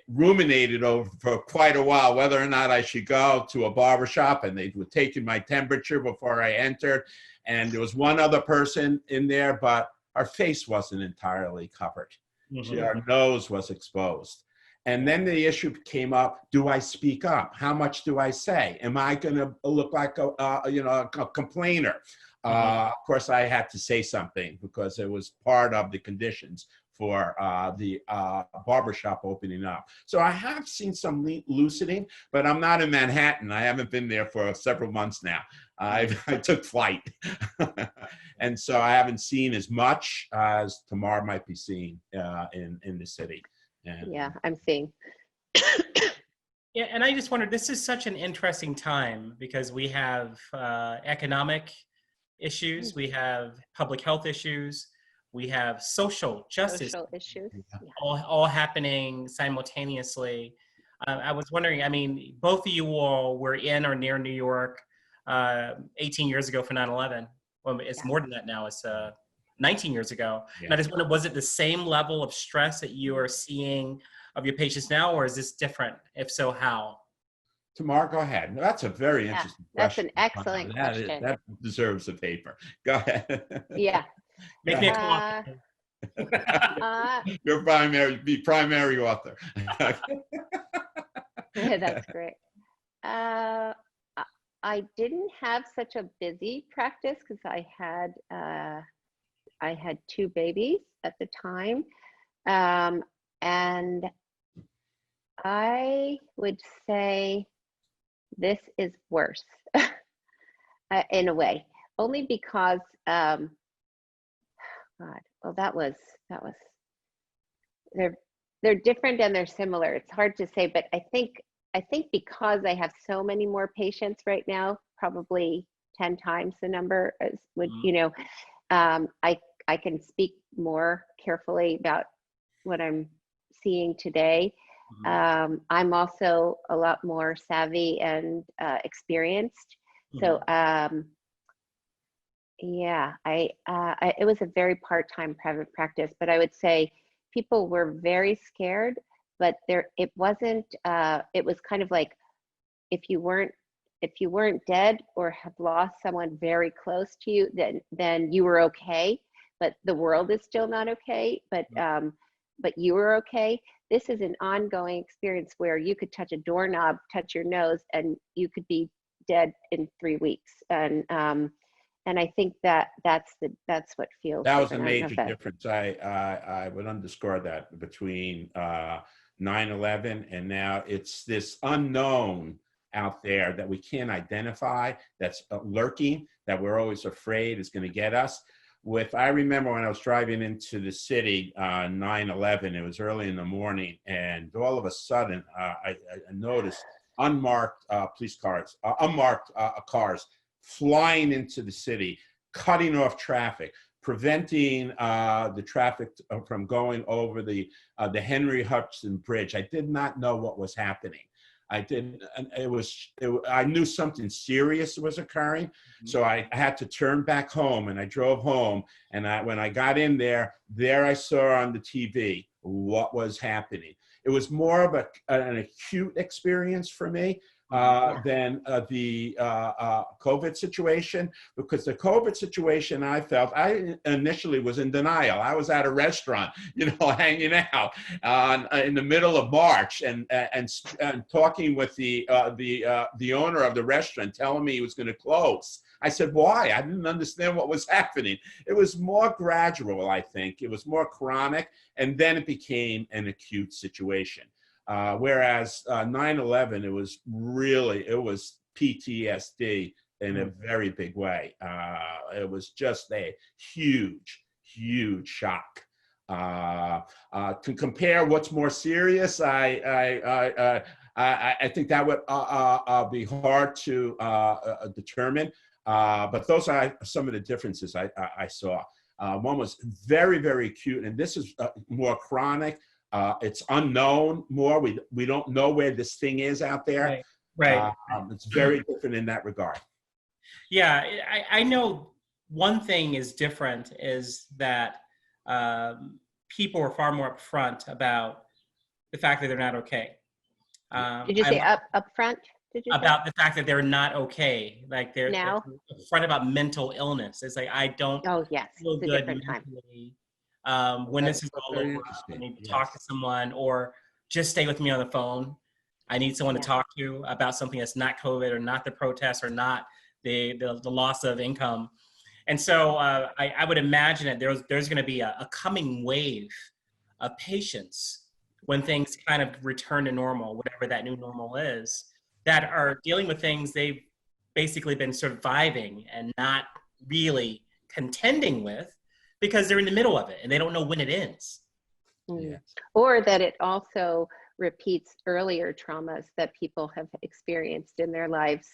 ruminated over for quite a while, whether or not I should go to a barbershop, and they were taking my temperature before I entered. And there was one other person in there, but our face wasn't entirely covered. Mm-hmm. Our nose was exposed. And then the issue came up, do I speak up? How much do I say? Am I going to look like a complainer? Of course, I had to say something because it was part of the conditions for the barbershop opening up. So I have seen some loosening, but I'm not in Manhattan. I haven't been there for several months now. I took flight. And so I haven't seen as much as Tamar might be seeing in the city. And, yeah, I'm seeing. Yeah, and I just wondered, this is such an interesting time because we have economic issues, we have public health issues, we have social justice issues, all happening simultaneously. I was wondering, I mean, both of you all were in or near New York 18 years ago for 9/11. Well, it's more than that now. It's 19 years ago. Yeah. And I just wondered, was it the same level of stress that you are seeing of your patients now, or is this different? If so, how? Tamar, go ahead. That's a very interesting question. That's an excellent question. That deserves a paper. Go ahead. Yeah. Make me a co-author. Your primary author. That's great. I didn't have such a busy practice because I had two babies at the time, and I would say this is worse in a way, only because God, well, that was they're different and they're similar. It's hard to say, but I think because I have so many more patients right now, probably 10 times the number as would, I can speak more carefully about what I'm seeing today. I'm also a lot more savvy and experienced. So yeah, it was a very part-time private practice, but I would say people were very scared, but it wasn't, it was kind of like, if you weren't dead or have lost someone very close to you, then you were okay, but the world is still not okay, but you were okay. This is an ongoing experience where you could touch a doorknob, touch your nose, and you could be dead in 3 weeks. And I think that's what feels. That was a major difference. I would underscore that between 9/11 and now. It's this unknown out there that we can't identify, that's lurking, that we're always afraid is going to get us. I remember when I was driving into the city 9/11, it was early in the morning, and all of a sudden I noticed unmarked police cars, unmarked cars flying into the city, cutting off traffic, preventing the traffic from going over the Henry Hudson Bridge. I did not know what was happening. I didn't, and I knew something serious was occurring. So I had to turn back home, and I drove home. And when I got in there I saw on the TV what was happening. It was more of an acute experience for me than the COVID situation, because the COVID situation, I initially was in denial. I was at a restaurant, hanging out in the middle of March and talking with the owner of the restaurant, telling me he was going to close. I said, why? I didn't understand what was happening. It was more gradual, I think. It was more chronic, and then it became an acute situation. Whereas 9/11, it was PTSD in a very big way. It was just a huge, huge shock. To compare what's more serious, I think that would be hard to determine. But those are some of the differences I saw. One was very, very acute, and this is more chronic. It's unknown more. We don't know where this thing is out there. Right. It's very different in that regard. Yeah, I know one thing is different is that people are far more upfront about the fact that they're not okay. Did you say upfront? About the fact that they're not okay, like they're upfront about mental illness. It's like, I don't feel good mentally. When this is all over, I need to talk to someone, or just stay with me on the phone. I need someone to talk to about something that's not COVID, or not the protests, or not the loss of income. And so I would imagine that there's going to be a coming wave of patients when things kind of return to normal, whatever that new normal is, that are dealing with things they've basically been surviving and not really contending with, because they're in the middle of it and they don't know when it ends. Yes. Or that it also repeats earlier traumas that people have experienced in their lives,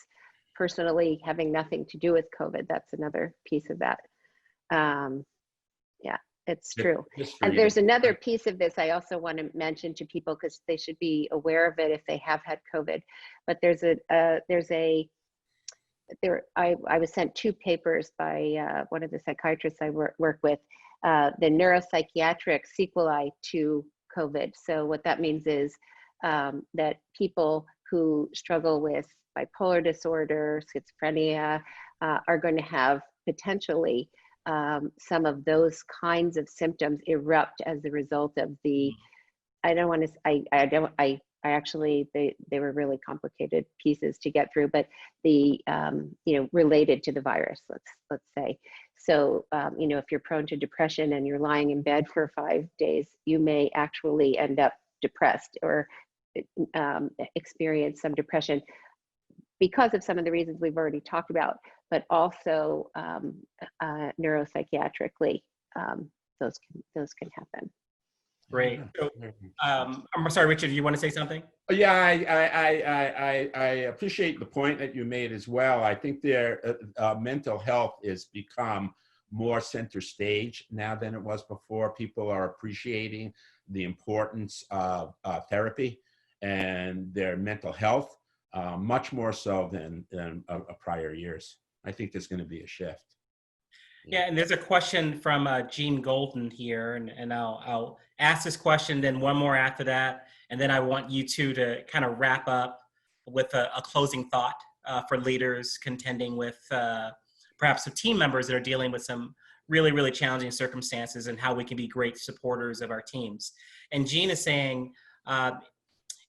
personally having nothing to do with COVID. That's another piece of that. It's true. And there's another piece of this I also want to mention to people, because they should be aware of it if they have had COVID. But I was sent 2 papers by one of the psychiatrists I work with, the neuropsychiatric sequelae to COVID. So what that means is that people who struggle with bipolar disorder, schizophrenia, are going to have potentially some of those kinds of symptoms erupt as a result of the, actually, they were really complicated pieces to get through, but the, related to the virus, let's say. So, if you're prone to depression and you're lying in bed for 5 days, you may actually end up depressed or experience some depression because of some of the reasons we've already talked about, but also neuropsychiatrically, those can happen. Great. So, I'm sorry, Richard, do you want to say something? Yeah, I appreciate the point that you made as well. I think their mental health has become more center stage now than it was before. People are appreciating the importance of therapy and their mental health much more so than prior years. I think there's going to be a shift. Yeah, and there's a question from Gene Golden here, and I'll ask this question, then one more after that, and then I want you two to kind of wrap up with a closing thought for leaders contending with perhaps some team members that are dealing with some really, really challenging circumstances, and how we can be great supporters of our teams. And Gene is saying,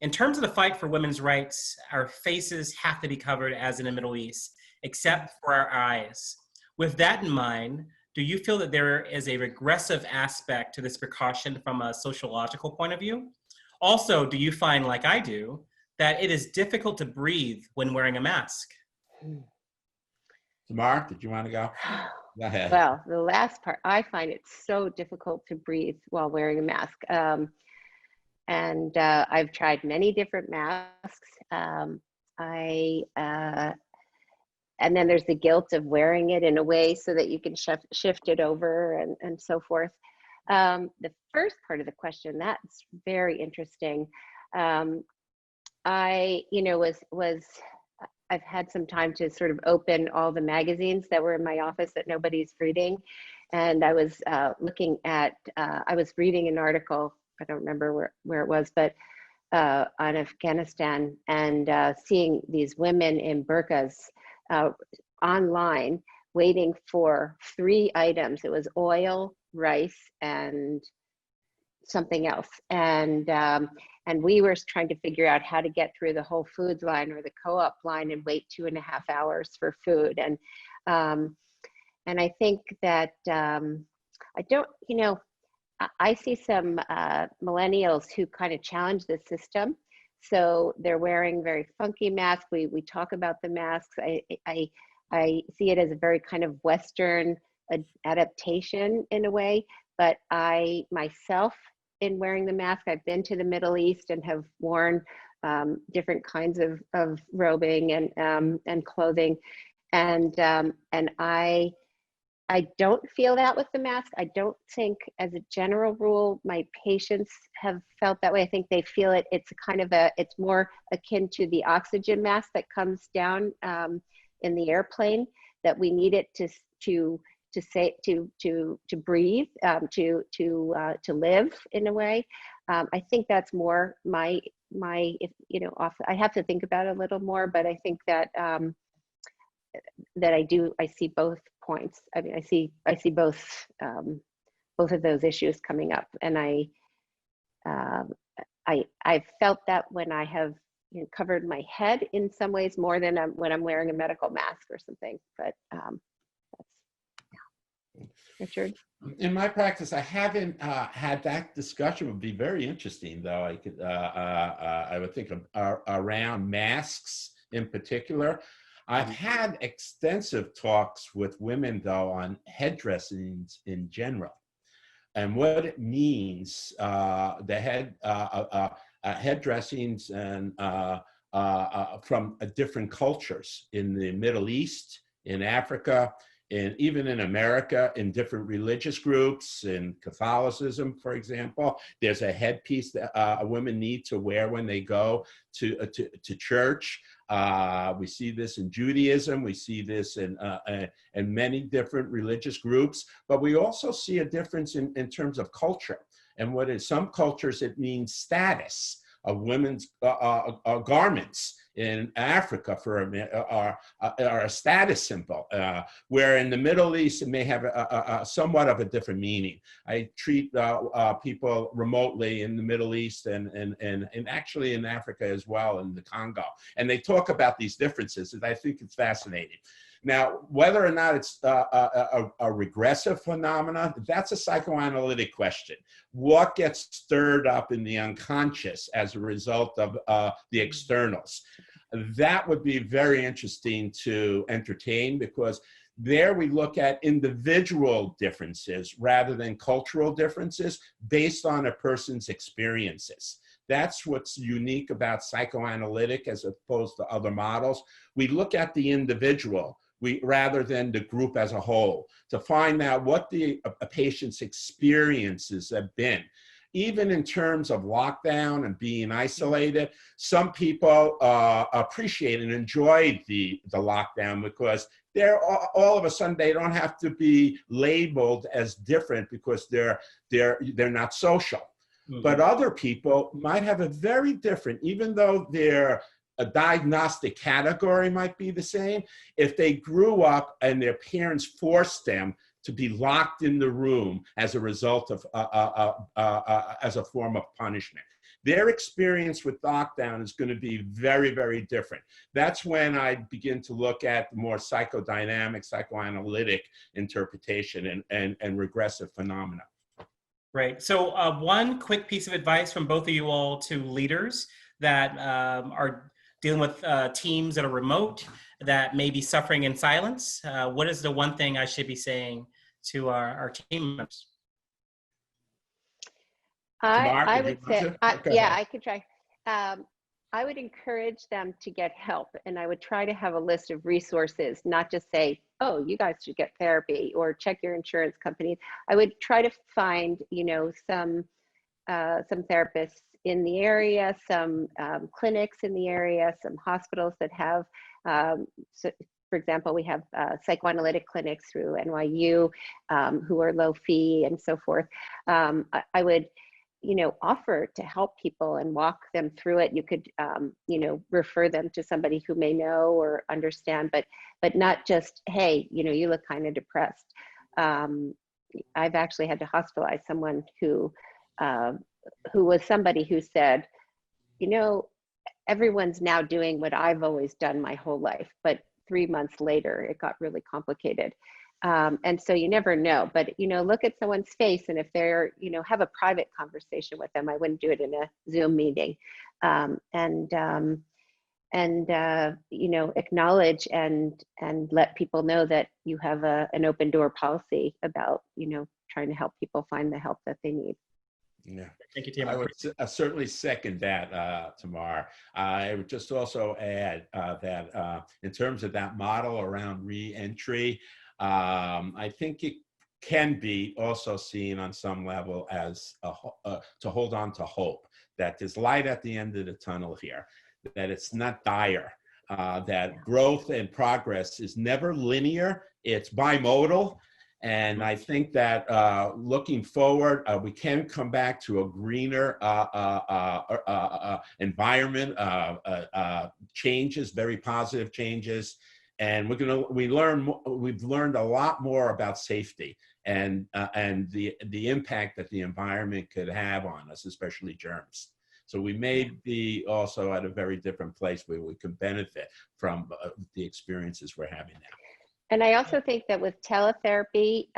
in terms of the fight for women's rights, our faces have to be covered as in the Middle East, except for our eyes. With that in mind, do you feel that there is a regressive aspect to this precaution from a sociological point of view? Also, do you find, like I do, that it is difficult to breathe when wearing a mask? Tamar, did you want to go? Go ahead. Well, the last part, I find it so difficult to breathe while wearing a mask. And I've tried many different masks. and then there's the guilt of wearing it in a way so that you can shift it over and so forth. The first part of the question, that's very interesting. I, I've had some time to sort of open all the magazines that were in my office that nobody's reading. And I was looking at, I was reading an article, I don't remember where it was, but on Afghanistan, and seeing these women in burqas online waiting for 3 items. It was oil, rice, and something else. And we were trying to figure out how to get through the Whole Foods line or the Co-op line and wait 2.5 hours for food. And I think that I don't, I see some millennials who kind of challenge the system. So they're wearing very funky masks. We talk about the masks. I see it as a very kind of Western adaptation in a way. But I myself, in wearing the mask, I've been to the Middle East and have worn different kinds of robing and clothing, and I don't feel that with the mask. I don't think, as a general rule, my patients have felt that way. I think they feel it. It's it's more akin to the oxygen mask that comes down in the airplane, that we need it to breathe, to live in a way. I think that's more my I have to think about it a little more, but I think that I see both points. I mean, I see both of those issues coming up, and I felt that when I have covered my head in some ways more than when I'm wearing a medical mask or something. But Richard? In my practice, I haven't had that discussion. It would be very interesting, though. I would think around masks in particular. I've had extensive talks with women, though, on head dressings in general, and what it means. The head dressings and from different cultures in the Middle East, in Africa, and even in America, in different religious groups. In Catholicism, for example, there's a headpiece that women need to wear when they go to church. We see this in Judaism. We see this in many different religious groups. But we also see a difference in terms of culture. And what in some cultures, it means status of women's garments. In Africa are a status symbol, where in the Middle East it may have a somewhat of a different meaning. I treat people remotely in the Middle East and actually in Africa as well, in the Congo, and they talk about these differences, and I think it's fascinating. Now, whether or not it's a regressive phenomenon, that's a psychoanalytic question. What gets stirred up in the unconscious as a result of the externals? That would be very interesting to entertain, because there we look at individual differences rather than cultural differences based on a person's experiences. That's what's unique about psychoanalytic as opposed to other models. We look at the individual rather than the group as a whole, to find out what a patient's experiences have been. Even in terms of lockdown and being isolated, some people appreciate and enjoy the lockdown, because they're all of a sudden they don't have to be labeled as different because they're not social. Mm-hmm. But other people might have a very different, even though a diagnostic category might be the same, if they grew up and their parents forced them to be locked in the room as a result of, as a form of punishment. Their experience with lockdown is going to be very, very different. That's when I begin to look at the more psychodynamic, psychoanalytic interpretation and regressive phenomena. Right. So one quick piece of advice from both of you all to leaders that are dealing with teams that are remote, that may be suffering in silence. What is the one thing I should be saying to our team members? I would say, yeah, I could try. I would encourage them to get help, and I would try to have a list of resources, not just say, oh, you guys should get therapy or check your insurance company. I would try to find, some therapists in the area, some clinics in the area, some hospitals that have, so for example, we have psychoanalytic clinics through NYU who are low fee and so forth. I would, offer to help people and walk them through it. You could, refer them to somebody who may know or understand, but not just, hey, you look kind of depressed. I've actually had to hospitalize someone who was somebody who said, everyone's now doing what I've always done my whole life, but 3 months later, it got really complicated. And so you never know, but, look at someone's face, and if they're, have a private conversation with them. I wouldn't do it in a Zoom meeting. Acknowledge and let people know that you have an open door policy about, trying to help people find the help that they need. Yeah. Thank you, Tamar. I would certainly second that, Tamar. I would just also add that in terms of that model around re-entry, I think it can be also seen on some level as to hold on to hope, that there's light at the end of the tunnel here, that it's not dire, that growth and progress is never linear, it's bimodal. And I think that looking forward, we can come back to a greener environment, changes, very positive changes. And we've learned a lot more about safety and the impact that the environment could have on us, especially germs. So we may be also at a very different place where we can benefit from the experiences we're having now. And I also think that with teletherapy,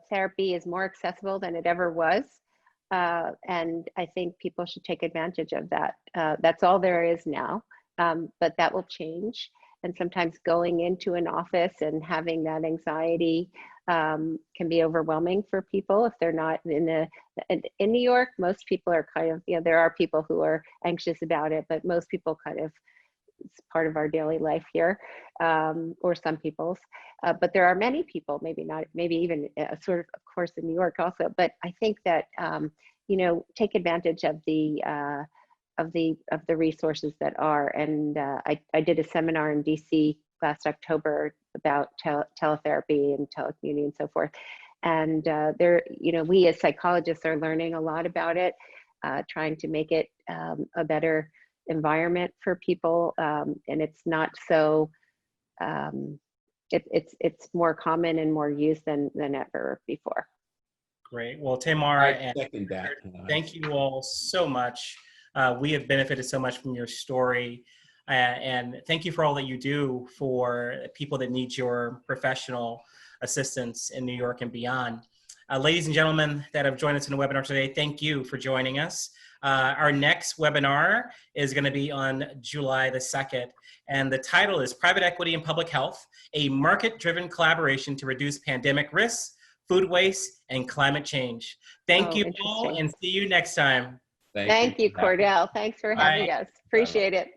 therapy is more accessible than it ever was. And I think people should take advantage of that. That's all there is now, but that will change. And sometimes going into an office and having that anxiety can be overwhelming for people if they're not in New York. Most people are kind of, there are people who are anxious about it, but most people kind of, it's part of our daily life here, or some people's. But there are many people, maybe even sort of course, in New York also. But I think that take advantage of the resources that are. And I did a seminar in DC last October about teletherapy and telecommuting and so forth. And we as psychologists are learning a lot about it, trying to make it a better environment for people, and it's not so it's more common and more used than ever before. Great. Well, Tamar, I second that. Thank you all so much. We have benefited so much from your story, and thank you for all that you do for people that need your professional assistance in New York and beyond. Ladies and gentlemen that have joined us in the webinar today, thank you for joining us. Our next webinar is going to be on July the 2nd, and the title is Private Equity and Public Health, a market-driven collaboration to reduce pandemic risks, food waste, and climate change. Thank you all, and see you next time. Thank you, Cordell. Thanks for having us. Appreciate it.